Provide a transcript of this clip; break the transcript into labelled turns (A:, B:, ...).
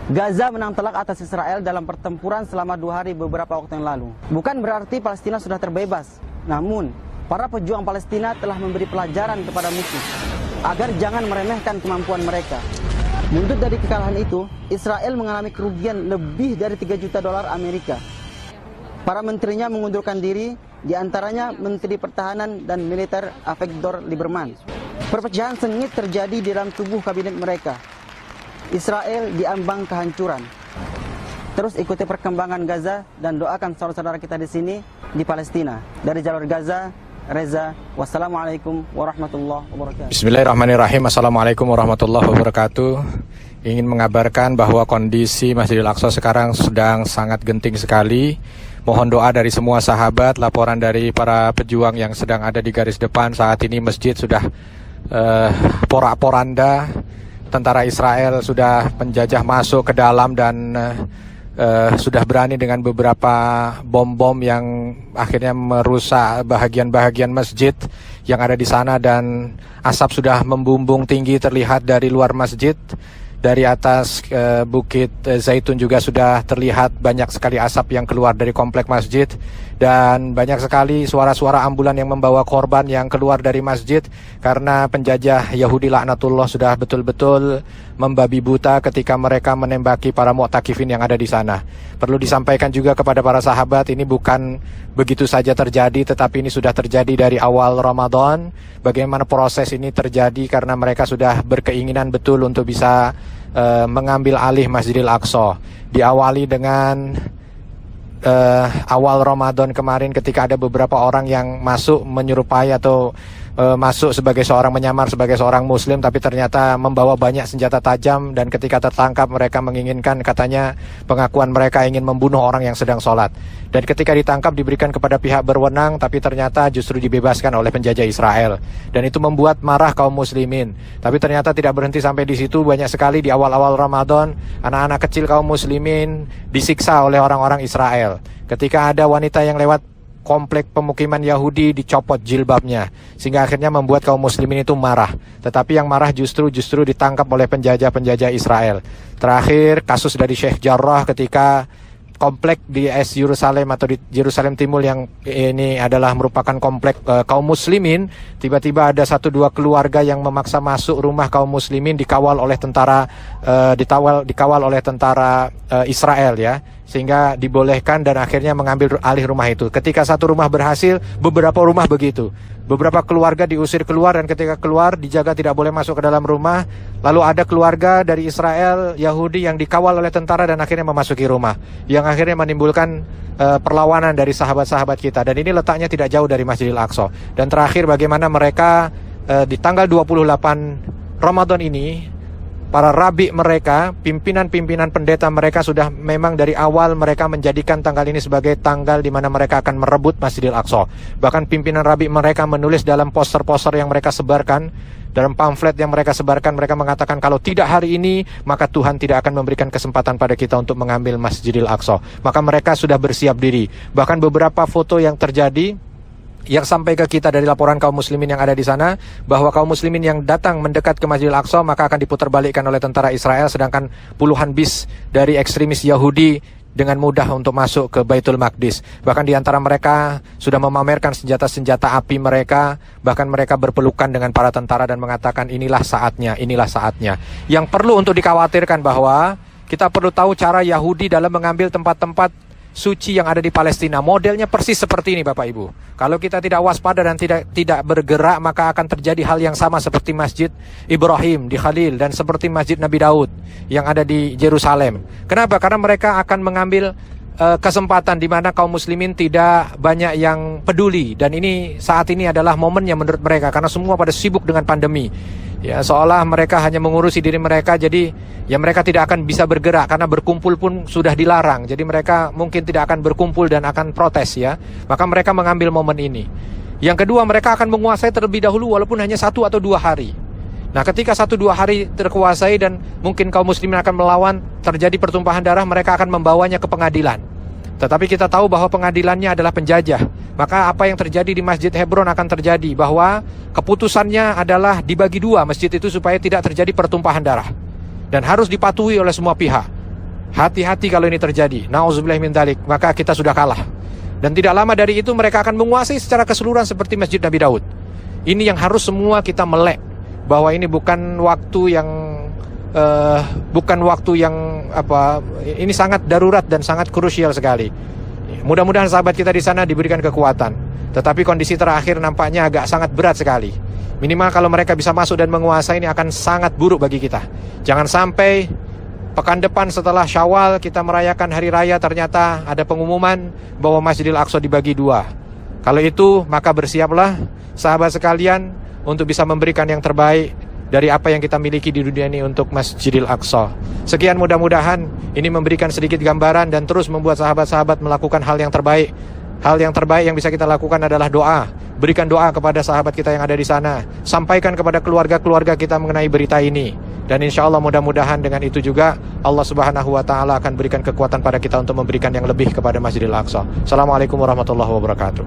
A: Gaza menang telak atas Israel dalam pertempuran selama 2 hari beberapa waktu yang lalu. Bukan berarti Palestina sudah terbebas, namun para pejuang Palestina telah memberi pelajaran kepada musuh agar jangan meremehkan kemampuan mereka. Buntut dari kekalahan itu, Israel mengalami kerugian lebih dari 3 juta dolar Amerika. Para menterinya mengundurkan diri, di antaranya Menteri Pertahanan dan Militer Avigdor Lieberman. Perpecahan sengit terjadi di dalam tubuh kabinet mereka. Israel diambang kehancuran. Terus ikuti perkembangan Gaza dan doakan saudara-saudara kita di sini di Palestina. Dari jalur Gaza, Reza, wassalamualaikum warahmatullahi wabarakatuh.
B: Bismillahirrahmanirrahim. Assalamualaikum warahmatullahi wabarakatuh. Ingin mengabarkan bahwa kondisi Masjidil Aqsa sekarang sedang sangat genting sekali. Mohon doa dari semua sahabat, laporan dari para pejuang yang sedang ada di garis depan. Saat ini masjid sudah porak-poranda. Tentara Israel sudah penjajah masuk ke dalam dan sudah berani dengan beberapa bom-bom yang akhirnya merusak bahagian-bahagian masjid yang ada di sana, dan asap sudah membumbung tinggi terlihat dari luar masjid. Dari atas Bukit Zaitun juga sudah terlihat banyak sekali asap yang keluar dari komplek masjid, dan banyak sekali suara-suara ambulan yang membawa korban yang keluar dari masjid karena penjajah Yahudi laknatullah sudah betul-betul membabi buta ketika mereka menembaki para mu'takifin yang ada di sana. Perlu disampaikan juga kepada para sahabat, ini bukan begitu saja terjadi, tetapi ini sudah terjadi dari awal Ramadan. Bagaimana proses ini terjadi karena mereka sudah berkeinginan betul untuk bisa mengambil alih Masjidil Aqsa. Diawali dengan awal Ramadan kemarin ketika ada beberapa orang yang masuk menyerupai atau masuk sebagai seorang menyamar sebagai seorang muslim, tapi ternyata membawa banyak senjata tajam, dan ketika tertangkap mereka menginginkan, katanya pengakuan mereka ingin membunuh orang yang sedang sholat, dan ketika ditangkap diberikan kepada pihak berwenang, tapi ternyata justru dibebaskan oleh penjajah Israel, dan itu membuat marah kaum muslimin. Tapi ternyata tidak berhenti sampai di situ. Banyak sekali di awal-awal Ramadan anak-anak kecil kaum muslimin disiksa oleh orang-orang Israel. Ketika ada wanita yang lewat komplek pemukiman Yahudi dicopot jilbabnya, sehingga akhirnya membuat kaum muslimin itu marah. Tetapi yang marah justru ditangkap oleh penjajah Israel. Terakhir kasus dari Sheikh Jarrah ketika komplek di Yerusalem atau di Yerusalem Timur yang ini adalah merupakan komplek kaum muslimin, tiba-tiba ada 1-2 keluarga yang memaksa masuk rumah kaum muslimin dikawal oleh tentara Israel ya, sehingga dibolehkan dan akhirnya mengambil alih rumah itu. Ketika satu rumah berhasil, beberapa rumah begitu. Beberapa keluarga diusir keluar, dan ketika keluar dijaga tidak boleh masuk ke dalam rumah. Lalu ada keluarga dari Israel Yahudi yang dikawal oleh tentara dan akhirnya memasuki rumah, yang akhirnya menimbulkan perlawanan dari sahabat-sahabat kita. Dan ini letaknya tidak jauh dari Masjidil Aqsa. Dan terakhir bagaimana mereka di tanggal 28 Ramadan ini, para rabi mereka, pimpinan-pimpinan pendeta mereka sudah memang dari awal mereka menjadikan tanggal ini sebagai tanggal di mana mereka akan merebut Masjidil Aqsa. Bahkan pimpinan rabi mereka menulis dalam poster-poster yang mereka sebarkan, dalam pamflet yang mereka sebarkan, mereka mengatakan kalau tidak hari ini, maka Tuhan tidak akan memberikan kesempatan pada kita untuk mengambil Masjidil Aqsa. Maka mereka sudah bersiap diri. Bahkan beberapa foto yang terjadi yang sampai ke kita dari laporan kaum muslimin yang ada di sana, bahwa kaum muslimin yang datang mendekat ke Masjidil Aqsa maka akan diputarbalikkan oleh tentara Israel, sedangkan puluhan bis dari ekstremis Yahudi dengan mudah untuk masuk ke Baitul Maqdis. Bahkan di antara mereka sudah memamerkan senjata-senjata api mereka, bahkan mereka berpelukan dengan para tentara dan mengatakan inilah saatnya, inilah saatnya. Yang perlu untuk dikhawatirkan bahwa kita perlu tahu cara Yahudi dalam mengambil tempat-tempat suci yang ada di Palestina. Modelnya persis seperti ini Bapak Ibu. Kalau kita tidak waspada dan tidak bergerak, maka akan terjadi hal yang sama seperti Masjid Ibrahim di Khalil dan seperti Masjid Nabi Daud yang ada di Yerusalem. Kenapa? Karena mereka akan mengambil kesempatan di mana kaum muslimin tidak banyak yang peduli, dan ini saat ini adalah momennya menurut mereka karena semua pada sibuk dengan pandemi. Ya, seolah mereka hanya mengurusi diri mereka, jadi ya mereka tidak akan bisa bergerak karena berkumpul pun sudah dilarang. Jadi mereka mungkin tidak akan berkumpul dan akan protes ya. Maka mereka mengambil momen ini. Yang kedua, mereka akan menguasai terlebih dahulu walaupun hanya 1 atau 2 hari. Nah, ketika 1-2 hari terkuasai dan mungkin kaum muslimin akan melawan, terjadi pertumpahan darah, mereka akan membawanya ke pengadilan. Tetapi kita tahu bahwa pengadilannya adalah penjajah. Maka apa yang terjadi di Masjid Hebron akan terjadi, bahwa keputusannya adalah dibagi 2 masjid itu supaya tidak terjadi pertumpahan darah. Dan harus dipatuhi oleh semua pihak. Hati-hati kalau ini terjadi. Nauzubillah min dzalik, maka kita sudah kalah. Dan tidak lama dari itu mereka akan menguasai secara keseluruhan seperti Masjid Nabi Daud. Ini yang harus semua kita melek, bahwa ini bukan waktu yang ini sangat darurat dan sangat krusial sekali. Mudah-mudahan sahabat kita di sana diberikan kekuatan. Tetapi kondisi terakhir nampaknya agak sangat berat sekali. Minimal kalau mereka bisa masuk dan menguasai, ini akan sangat buruk bagi kita. Jangan sampai pekan depan setelah Syawal kita merayakan hari raya, ternyata ada pengumuman bahwa Masjidil Aqsa dibagi dua. Kalau itu, maka bersiaplah sahabat sekalian untuk bisa memberikan yang terbaik dari apa yang kita miliki di dunia ini untuk Masjidil Aqsa. Sekian, mudah-mudahan ini memberikan sedikit gambaran dan terus membuat sahabat-sahabat melakukan hal yang terbaik. Hal yang terbaik yang bisa kita lakukan adalah doa. Berikan doa kepada sahabat kita yang ada di sana. Sampaikan kepada keluarga-keluarga kita mengenai berita ini. Dan insya Allah mudah-mudahan dengan itu juga Allah Subhanahu wa Ta'ala akan berikan kekuatan pada kita untuk memberikan yang lebih kepada Masjidil Aqsa. Assalamualaikum warahmatullahi wabarakatuh.